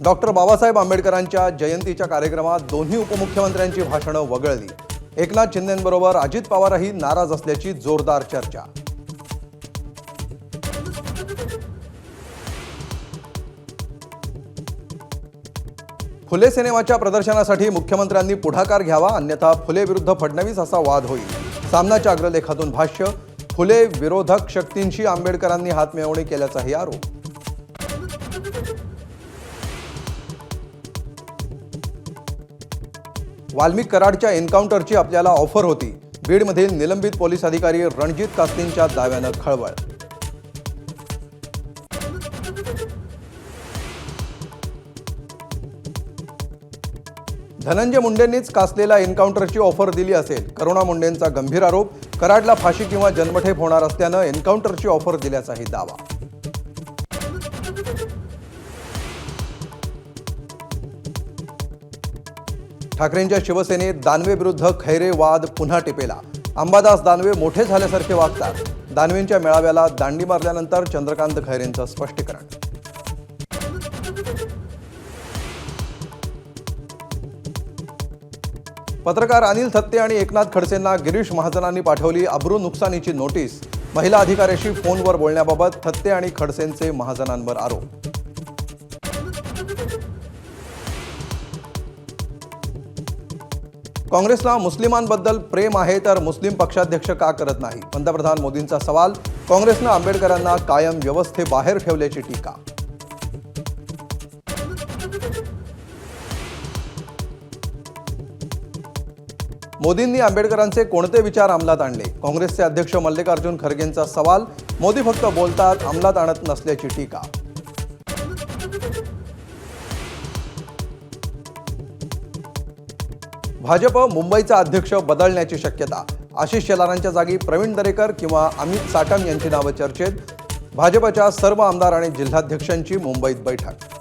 Doctor Babasaheb आंबेडकरांच्या जयंतीच्या कार्यक्रमात दोन्ही उपमुख्यमंत्र्यांची भाषणं वगळली। एकनाथ शिंदेंबरोबर अजित पवारही नाराज असल्याची जोरदार चर्चा। फुले सिनेमाच्या प्रदर्शनासाठी मुख्यमंत्र्यांनी पुढाकार घ्यावा, अन्यथा फुले विरुद्ध फडणवीस असा वाद होईल। सामनाच्या अग्रलेखातून भाष्य। फुले विरोधक शक्तींशी आंबेडकरांनी हातमिळवणी केल्याचाही आरोप। वाल्मिक कराडच्या एन्काउंटरची आपल्याला ऑफर होती। बीडमधील निलंबित पोलीस अधिकारी रणजित कास्तींच्या दाव्यानं खळबळ। धनंजय मुंडेंनीच कासलेला एन्काउंटरची ऑफर दिली असेल, करुणा मुंडेंचा गंभीर आरोप। कराडला फाशी किंवा जन्मठेप होणार असल्यानं एन्काउंटरची ऑफर दिल्याचाही दावा। ठाकरेंच्या शिवसेनेत दानवे विरुद्ध खैरे वाद पुन्हा टिपेला। अंबादास दानवे मोठे झाल्यासारखे वागतात। दानवेंच्या मेळाव्याला दांडी मारल्यानंतर चंद्रकांत खैरेंचं स्पष्टीकरण। पत्रकार अनिल थत्ते आणि एकनाथ खडसेंना गिरीश महाजनांनी पाठवली अब्रू नुकसानीची नोटीस। महिला अधिकाऱ्याशी फोनवर बोलण्याबाबत थत्ते आणि खडसेंचे महाजनांवर आरोप। काँग्रेसला मुस्लिमांबद्दल प्रेम आहे तर मुस्लिम पक्षाध्यक्ष का करत नाही, पंतप्रधान मोदींचा सवाल। काँग्रेसनं आंबेडकरांना कायम व्यवस्थेबाहेर ठेवल्याची टीका। मोदींनी आंबेडकरांचे कोणते विचार अंमलात आणले, काँग्रेसचे अध्यक्ष मल्लिकार्जुन खरगेंचा सवाल। मोदी फक्त बोलतात, अंमलात आणत नसल्याची टीका। भाजप मुंबईचा अध्यक्ष बदलण्याची शक्यता। आशिष शेलारांच्या जागी प्रवीण दरेकर किंवा अमित साटम यांची नावं चर्चेत। भाजपच्या सर्व आमदार आणि जिल्हाध्यक्षांची मुंबईत बैठक।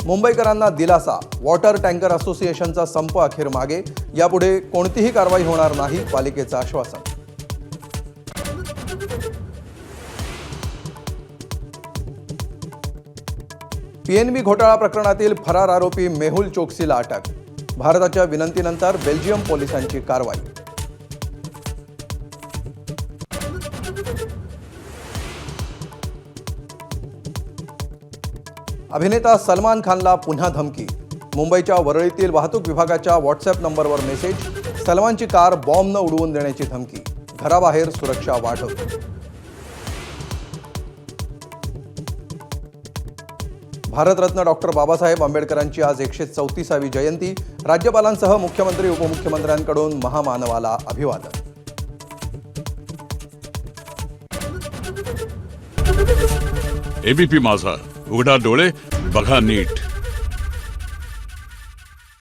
मुंबईकरांना दिलासा। वॉटर टँकर असोसिएशनचा संप अखेर मागे। यापुढे कोणतीही कारवाई होणार नाही, पालिकेचं आश्वासन। पीएनबी घोटाळा प्रकरणातील फरार आरोपी मेहुल चोक्सीला अटक। भारताच्या विनंतीनंतर बेल्जियम पोलिसांची कारवाई। अभिनेता सलमान खानला पुन्हा धमकी। मुंबईच्या वरळीतील वाहतूक विभागाच्या व्हॉट्सअप नंबरवर मेसेज। सलमानची कार बॉम्बनं उडवून देण्याची धमकी। घराबाहेर सुरक्षा वाढव। भारतरत्न डॉक्टर बाबासाहेब आंबेडकरांची आज 134वी जयंती। राज्यपालांसह मुख्यमंत्री उपमुख्यमंत्र्यांकडून महामानवाला अभिवादन। एबीपी माझा, उघडा डोळे बघा नीट।